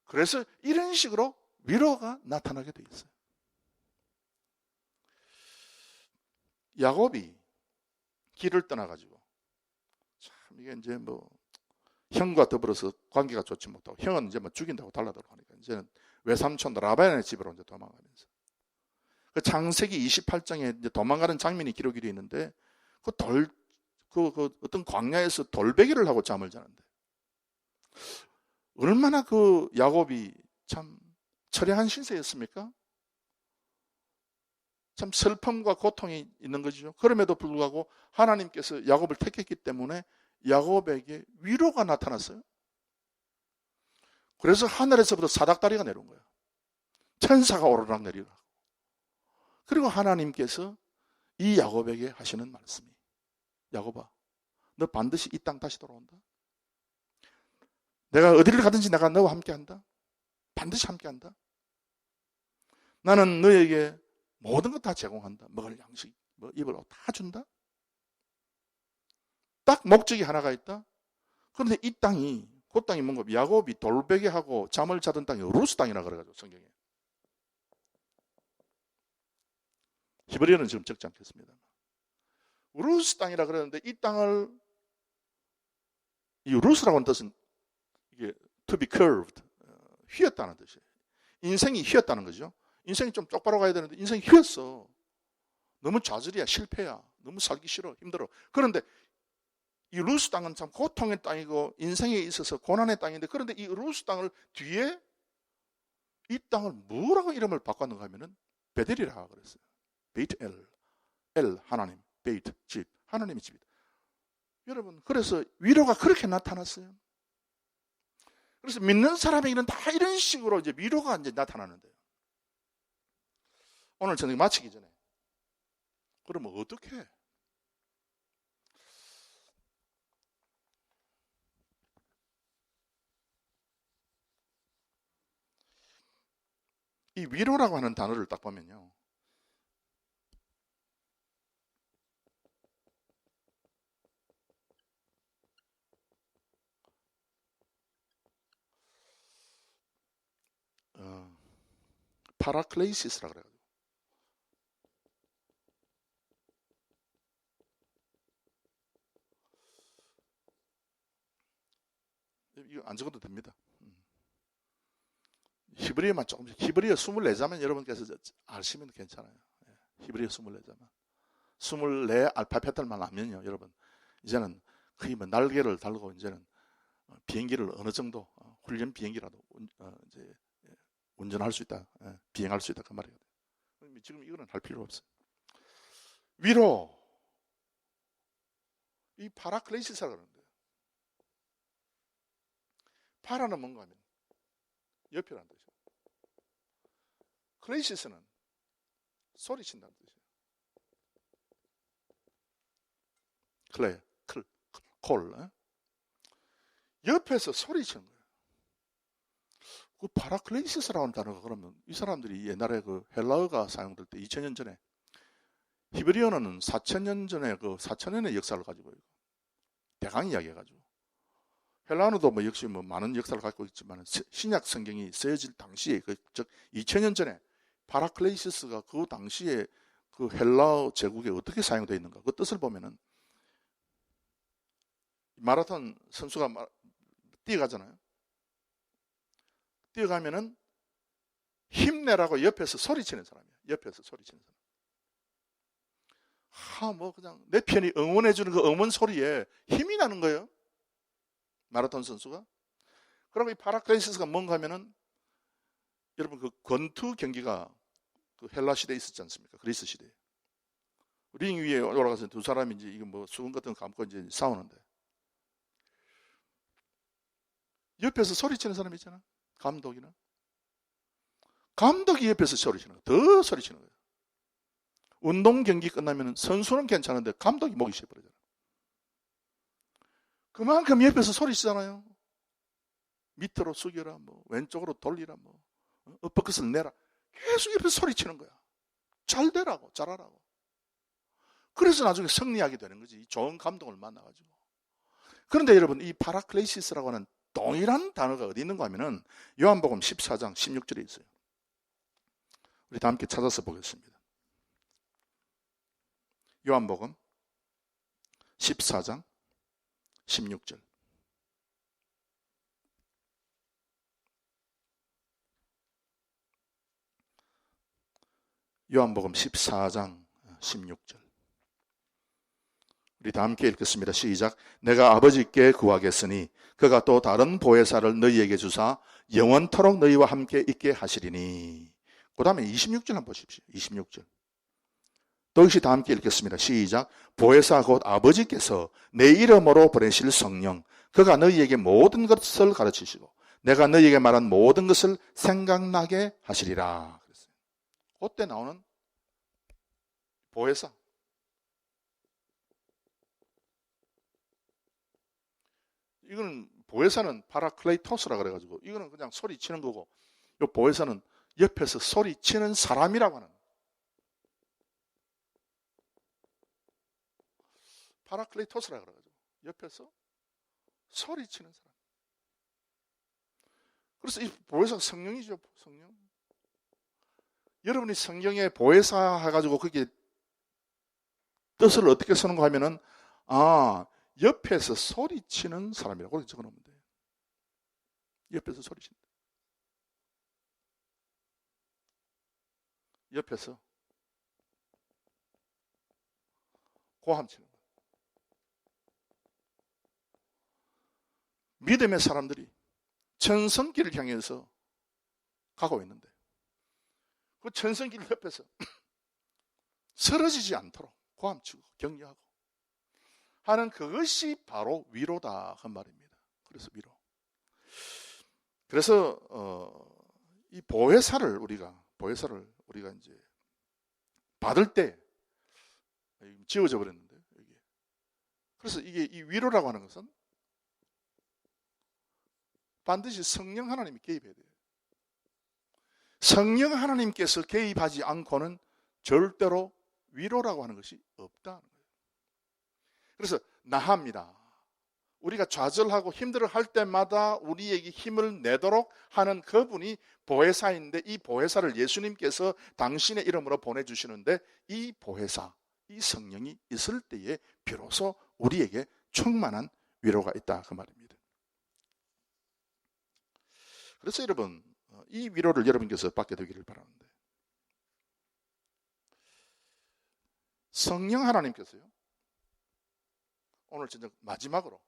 그래서 이런 식으로 위로가 나타나게 돼 있어요. 야곱이 길을 떠나가지고 참 이게 이제 뭐 형과 더불어서 관계가 좋지 못하고 형은 이제 뭐 죽인다고 달라들고 하니까 이제는 외삼촌 라반의 집으로 이제 도망가면서 그 창세기 28장에 이제 도망가는 장면이 기록이 되어 있는데 그 어떤 광야에서 돌베개를 하고 잠을 자는데 얼마나 그 야곱이 참 처량한 신세였습니까? 참 슬픔과 고통이 있는 거죠. 그럼에도 불구하고 하나님께서 야곱을 택했기 때문에 야곱에게 위로가 나타났어요. 그래서 하늘에서부터 사닥다리가 내려온 거예요. 천사가 오르락 내리락. 그리고 하나님께서 이 야곱에게 하시는 말씀이 야곱아, 너 반드시 이 땅 다시 돌아온다. 내가 어디를 가든지 내가 너와 함께한다. 반드시 함께한다. 나는 너에게 모든 것 다 제공한다. 먹을 양식, 뭐 입을 옷 다 준다. 딱 목적이 하나가 있다. 그런데 이 땅이 그 땅이 뭔가 야곱이 돌베개하고 잠을 자던 땅이 루스 땅이라 그래가지고 성경에 히브리어는 지금 적지 않겠습니다. 루스 땅이라 그러는데 이 땅을 이 루스라고 하는 뜻은 이게 to be curved 휘었다는 뜻이에요. 인생이 휘었다는 거죠. 인생이 좀 똑바로 가야 되는데 인생이 휘었어. 너무 좌절이야, 실패야, 너무 살기 싫어, 힘들어. 그런데 이 루스 땅은 참 고통의 땅이고 인생에 있어서 고난의 땅인데 그런데 이 루스 땅을 뒤에 이 땅을 뭐라고 이름을 바꿨는가 하면은 베델이라 그랬어요. 베이트 엘 하나님, 베이트 집, 하나님의 집이다. 여러분 그래서 위로가 그렇게 나타났어요. 그래서 믿는 사람에게는 다 이런 식으로 이제 위로가 이제 나타나는데요. 오늘 저녁 마치기 전에 그러면 어떻게 해? 이 위로라고 하는 단어를 딱 보면요. 파라클레이시스라 그래요. 이거 안 적어도 됩니다. 히브리어만 조금씩, 히브리어 24자만 여러분께서 아시면 괜찮아요. 히브리어 24자만. 24 알파벳들만 알면요, 여러분. 이제는 거의 뭐 날개를 달고 이제는 비행기를 어느 정도 훈련 비행기라도 이제 운전할 수 있다, 비행할 수 있다 그 말이에요. 지금 이거는 할 필요 없어요. 위로 이 파라클레시스라고 그러는데, 파라는 뭔가 하면 옆이라는 뜻이에요. 클레시스는 소리친다는 뜻이에요. 클레, 콜, 옆에서 소리치는 거예요. 그 파라클레시스라는 단어가, 그러면 이 사람들이 옛날에 그 헬라어가 사용될 때 2000년 전에, 히브리어는 4000년 전에 그 4000년의 역사를 가지고 대강 이야기해가지고, 헬라어도 뭐 역시 뭐 많은 역사를 갖고 있지만 신약 성경이 쓰여질 당시에, 즉 2000년 전에 파라클레시스가 그 당시에 그 헬라어 제국에 어떻게 사용되어 있는가, 그 뜻을 보면은, 마라톤 선수가 뛰어가잖아요. 뛰어가면은 힘내라고 옆에서 소리치는 사람이야. 옆에서 소리치는 사람. 뭐 그냥 내 편이 응원해주는 그 응원 소리에 힘이 나는 거예요. 마라톤 선수가. 그리고 이 파라클레시스가 뭔가 하면은, 여러분 그 권투 경기가 그 헬라 시대에 있었지 않습니까? 그리스 시대에. 링 위에 올라가서 두 사람이 이제 이거 뭐 수건 같은 거 감고 이제 싸우는데, 옆에서 소리치는 사람이 있잖아. 감독이나. 감독이 옆에서 소리치는 거야. 더 소리치는 거예요. 운동 경기 끝나면 선수는 괜찮은데 감독이 목이 쉬어버리잖아. 그만큼 옆에서 소리치잖아요. 밑으로 숙여라, 뭐 왼쪽으로 돌리라, 뭐 엎어컷을 내라. 계속 옆에서 소리치는 거야. 잘 되라고, 잘하라고. 그래서 나중에 승리하게 되는 거지. 좋은 감독을 만나가지고. 그런데 여러분, 이 파라클레시스라고 하는 동일한 단어가 어디 있는가 하면은 요한복음 14장 16절에 있어요. 우리 다 함께 찾아서 보겠습니다. 요한복음 14장 16절. 요한복음 14장 16절. 우리 다 함께 읽겠습니다. 시작. 내가 아버지께 구하겠으니 그가 또 다른 보혜사를 너희에게 주사 영원토록 너희와 함께 있게 하시리니. 그 다음에 26절 한번 보십시오. 26절. 또 역시 다 함께 읽겠습니다. 시작. 보혜사 곧 아버지께서 내 이름으로 보내실 성령, 그가 너희에게 모든 것을 가르치시고 내가 너희에게 말한 모든 것을 생각나게 하시리라. 그랬어요. 그때 나오는 보혜사. 이거는 보혜사는 파라클레이토스라 그래가지고 이거는 그냥 소리치는 거고, 이 보혜사는 옆에서 소리치는 사람이라고 하는, 파라클레이토스라 그래가지고 옆에서 소리치는 사람. 그래서 이 보혜사가 성령이죠. 성령. 여러분이 성경에 보혜사 해가지고 그게 뜻을 어떻게 쓰는가 하면은, 옆에서 소리치는 사람이라고 그렇게 적어놓으면 돼요. 옆에서 소리친다. 옆에서 고함치는 거예요. 믿음의 사람들이 천성길을 향해서 가고 있는데 그 천성길 옆에서 쓰러지지 않도록 고함치고 격려하고 하는 그것이 바로 위로다 그 말입니다. 그래서 위로. 그래서 이 보혜사를 우리가 이제 받을 때 지워져 버렸는데, 여기. 그래서 이게 이 위로라고 하는 것은 반드시 성령 하나님이 개입해야 돼요. 성령 하나님께서 개입하지 않고는 절대로 위로라고 하는 것이 없다는 거예요. 그래서 나합니다. 우리가 좌절하고 힘들어할 때마다 우리에게 힘을 내도록 하는 그분이 보혜사인데, 이 보혜사를 예수님께서 당신의 이름으로 보내주시는데, 이 보혜사, 이 성령이 있을 때에 비로소 우리에게 충만한 위로가 있다 그 말입니다. 그래서 여러분, 이 위로를 여러분께서 받게 되기를 바라는데, 성령 하나님께서요, 오늘 진짜 마지막으로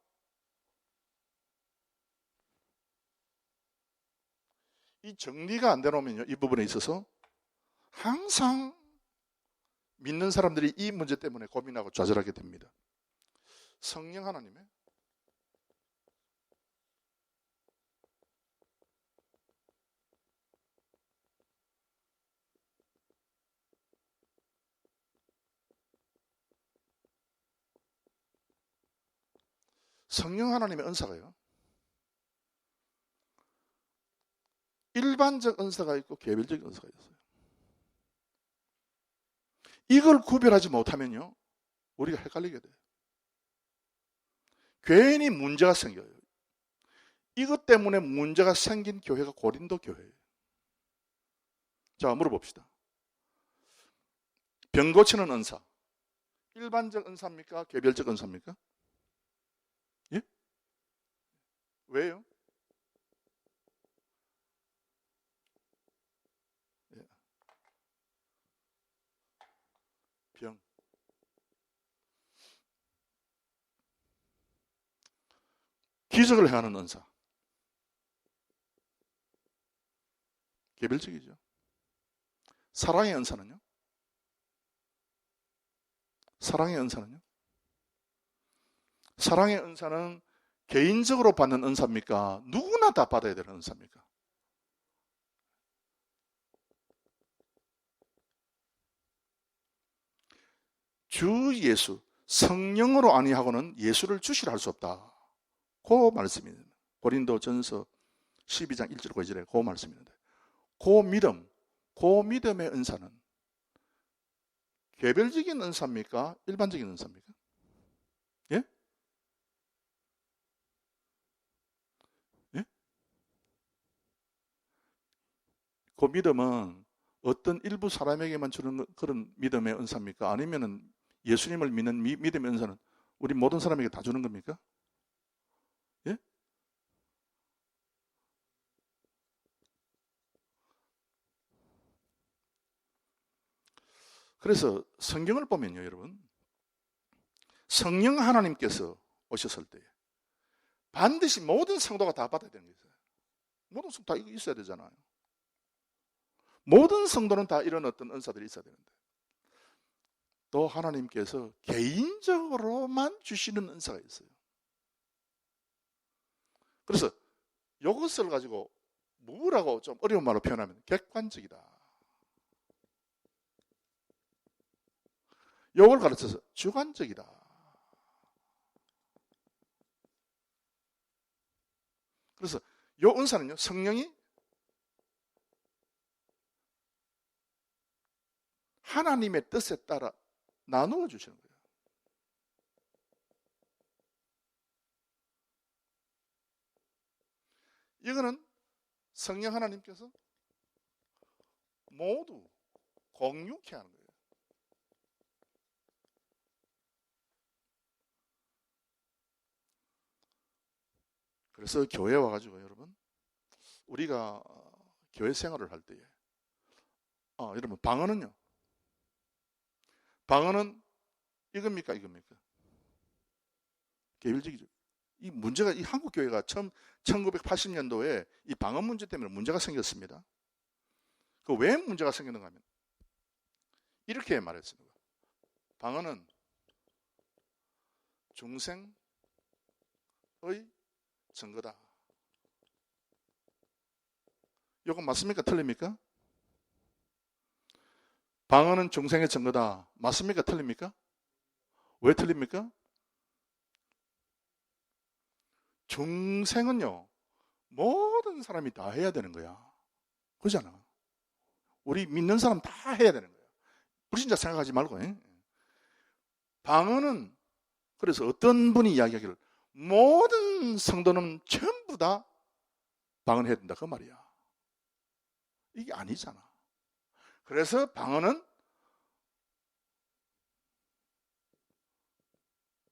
이 정리가 안 되놓으면요, 이 부분에 있어서 항상 믿는 사람들이 이 문제 때문에 고민하고 좌절하게 됩니다. 성령 하나님의 성령 하나님의 은사가요, 일반적 은사가 있고 개별적 은사가 있어요. 이걸 구별하지 못하면요, 우리가 헷갈리게 돼요. 괜히 문제가 생겨요. 이것 때문에 문제가 생긴 교회가 고린도 교회예요. 자, 물어봅시다. 병 고치는 은사, 일반적 은사입니까? 개별적 은사입니까? 예? 왜요? 예. 병. 기적을 행하는 은사, 개별적이죠. 사랑의 은사는요? 사랑의 은사는요? 사랑의 은사는 개인적으로 받는 은사입니까? 누구나 다 받아야 되는 은사입니까? 주 예수, 성령으로 아니하고는 예수를 주시라 할 수 없다. 그 말씀입니다. 고린도전서 12장 1절 5절에 그 말씀입니다. 그 믿음, 그 믿음의 은사는 개별적인 은사입니까? 일반적인 은사입니까? 예? 예? 그 믿음은 어떤 일부 사람에게만 주는 그런 믿음의 은사입니까? 아니면은 예수님을 믿는 믿음의 은사는 우리 모든 사람에게 다 주는 겁니까? 예? 그래서 성경을 보면요, 여러분, 성령 하나님께서 오셨을 때 반드시 모든 성도가 다 받아야 되는 게 있어요. 모든 성도 다 이거 있어야 되잖아요. 모든 성도는 다 이런 어떤 은사들이 있어야 되는데, 또 하나님께서 개인적으로만 주시는 은사가 있어요. 그래서 이것을 가지고 뭐라고 좀 어려운 말로 표현하면 객관적이다. 이걸 가르쳐서 주관적이다. 그래서 이 은사는요, 성령이 하나님의 뜻에 따라 나누어 주시는 거예요. 이거는 성령 하나님께서 모두 공유케 하는 거예요. 그래서 교회에 와가지고 여러분, 우리가 교회 생활을 할 때에 여러분, 방언은요, 방언은 이겁니까, 이겁니까? 개별적이죠. 이 문제가, 이 한국 교회가 처음 1980년도에 이 방언 문제 때문에 문제가 생겼습니다. 그 왜 문제가 생겼는가 하면 이렇게 말했습니다. 방언은 중생의 증거다. 이건 맞습니까? 틀립니까? 방언은 중생의 증거다. 맞습니까? 틀립니까? 왜 틀립니까? 중생은요, 모든 사람이 다 해야 되는 거야. 그렇잖아. 우리 믿는 사람 다 해야 되는 거야. 불신자 생각하지 말고. 방언은, 그래서 어떤 분이 이야기하기를 모든 성도는 전부 다 방언해야 된다, 그 말이야. 이게 아니잖아. 그래서 방언은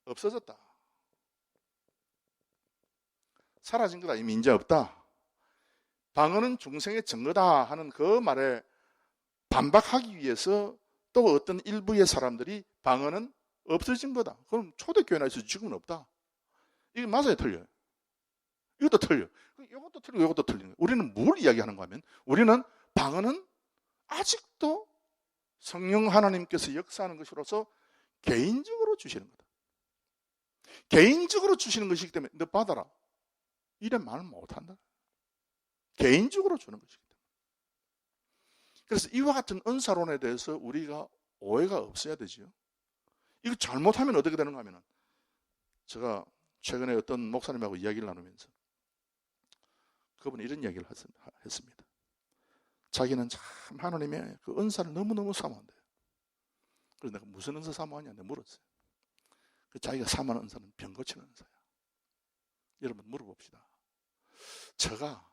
없어졌다. 사라진 거다. 이미 이제 없다. 방언은 중생의 증거다 하는 그 말에 반박하기 위해서 또 어떤 일부의 사람들이 방언은 없어진 거다. 그럼 초대교회에서 지금은 없다. 이게 맞아요, 틀려요? 이것도 틀려. 이것도 틀리고 이것도 틀리는 거예요. 우리는 뭘 이야기하는 거 하면 우리는 방언은 아직도 성령 하나님께서 역사하는 것으로서 개인적으로 주시는 거다. 개인적으로 주시는 것이기 때문에 너 받아라. 이래 말 못한다. 개인적으로 주는 것이기 때문에. 그래서 이와 같은 은사론에 대해서 우리가 오해가 없어야 되지요. 이거 잘못하면 어떻게 되는가 하면 제가 최근에 어떤 목사님하고 이야기를 나누면서 그분이 이런 이야기를 했습니다. 자기는 참 하나님의 그 은사를 너무너무 사모한대요. 그래서 내가 무슨 은사 사모하냐 내가 물었어요. 자기가 사모하는 은사는 병 고치는 은사야. 여러분 물어봅시다. 제가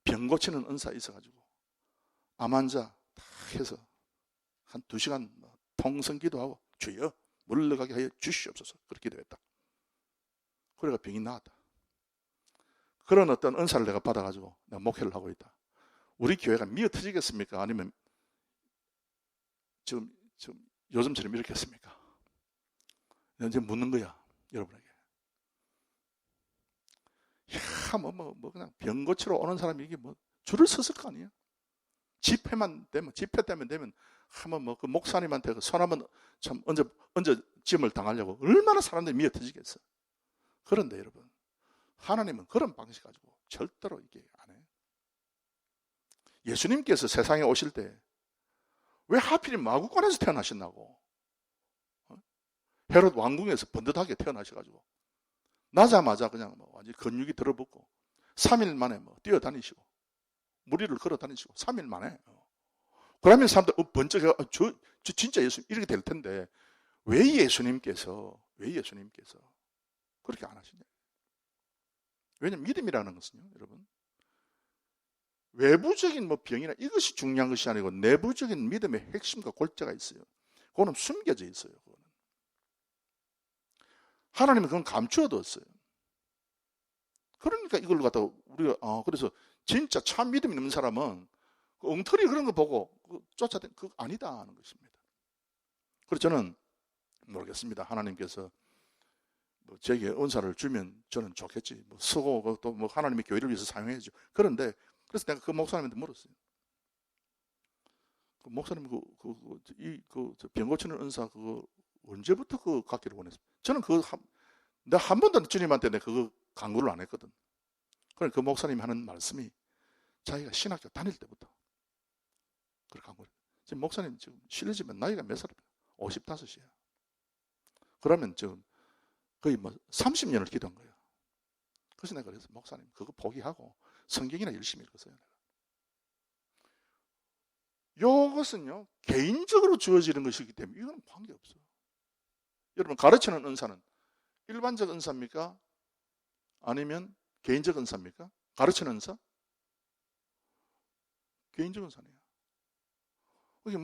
병 고치는 은사 있어가지고 암 환자 다 해서 한 2시간 통성 기도하고 주여 물러가게 하여 주시옵소서 그렇게 기도했다. 그래가 병이 나았다. 그런 어떤 은사를 내가 받아가지고 내가 목회를 하고 있다. 우리 교회가 미어 터지겠습니까? 아니면 지금 요즘처럼 이렇게 했습니까? 이제 묻는 거야 여러분에게. 야, 그냥 병 고치러 오는 사람이 이게 뭐 줄을 섰을 거 아니야? 집회 때면 되면 한번 그 목사님한테 그 손 한번 참 언제 짐을 당하려고 얼마나 사람들이 미어 터지겠어. 그런데 여러분 하나님은 그런 방식 가지고 절대로 이게 안 해요. 예수님께서 세상에 오실 때 왜 하필이면 마구간에서 태어나셨나고? 헤롯 왕궁에서 번듯하게 태어나셔가지고 나자마자 그냥 완전히 근육이 들어붙고 3일 만에 뛰어다니시고 무리를 걸어 다니시고 3일 만에 그러면 사람들 번쩍 저 진짜 예수님 이렇게 될 텐데 왜 예수님께서 그렇게 안 하시냐? 왜냐면 믿음이라는 것은요, 여러분 외부적인 병이나 이것이 중요한 것이 아니고 내부적인 믿음의 핵심과 골자가 있어요. 그거는 숨겨져 있어요. 그거는. 하나님은 그건 감추어뒀어요. 그러니까 이걸 갖다가 우리가 그래서 진짜 참 믿음 있는 사람은 그 엉터리 그런 거 보고 쫓아다니는 그거 아니다 하는 것입니다. 그래서 저는 모르겠습니다. 하나님께서 제게 은사를 주면 저는 좋겠지. 쓰고 또 하나님의 교회를 위해서 사용해야죠. 그런데 그래서 내가 그 목사님한테 물었어요. 그 목사님 병 고치는 은사 그거 언제부터 그거 갖기를 원했어요? 저는 내가 한 번도 주님한테 내가 그거 강구를 안 했거든. 그러니까 그 목사님이 하는 말씀이 자기가 신학교 다닐 때부터 그렇게 강구를. 지금 목사님 지금 실례지만 나이가 몇 살입니까? 55이에요. 그러면 지금 거의 30년을 기도한 거예요. 그래서 내가 그래서 목사님 그거 포기하고 성경이나 열심히 읽으세요. 이것은요 개인적으로 주어지는 것이기 때문에 이건 관계없어요. 여러분 가르치는 은사는 일반적 은사입니까? 아니면 개인적 은사입니까? 가르치는 은사? 개인적 은사네요.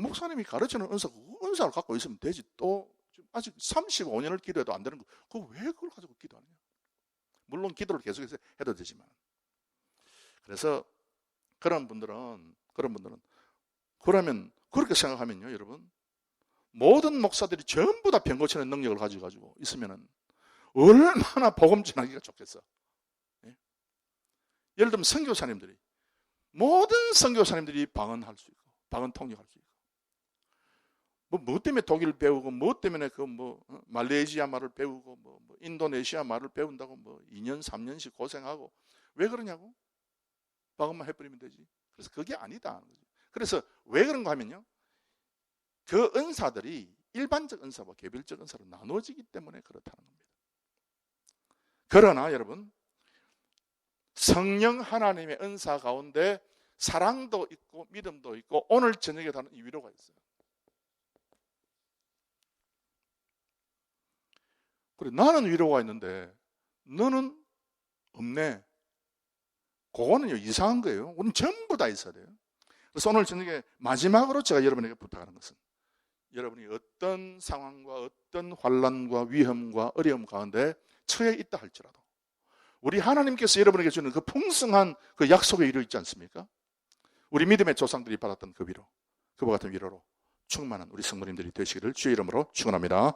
목사님이 가르치는 은사를 갖고 있으면 되지. 또 아직 35년을 기도해도 안 되는 거 그거 왜 그걸 가지고 기도하느냐? 물론 기도를 계속해서 해도 되지만. 그래서 그런 분들은 그러면 그렇게 생각하면요 여러분 모든 목사들이 전부 다 병 고치는 능력을 가지고 있으면은 얼마나 복음 전하기가 좋겠어. 예? 예를 들면 선교사님들이 모든 선교사님들이 방언할 수 있고 방언 통역할 수 있고 뭐 때문에 독일 배우고 뭐 때문에 말레이시아 말을 배우고 인도네시아 말을 배운다고 2년 3년씩 고생하고 왜 그러냐고? 방언만 해버리면 되지. 그래서 그게 아니다. 그래서 왜 그런가 하면요 그 은사들이 일반적 은사와 개별적 은사로 나누어지기 때문에 그렇다는 겁니다. 그러나 여러분 성령 하나님의 은사 가운데 사랑도 있고 믿음도 있고 오늘 저녁에 다는 이 위로가 있어요. 그래 나는 위로가 있는데 너는 없네. 그거는요 이상한 거예요. 우리는 전부 다 있어야 돼요. 그래서 오늘 저녁에 마지막으로 제가 여러분에게 부탁하는 것은 여러분이 어떤 상황과 어떤 환난과 위험과 어려움 가운데 처해 있다 할지라도 우리 하나님께서 여러분에게 주는 그 풍성한 그 약속의 위로 있지 않습니까? 우리 믿음의 조상들이 받았던 그 위로, 그와 같은 위로로 충만한 우리 성도님들이 되시기를 주의 이름으로 축원합니다.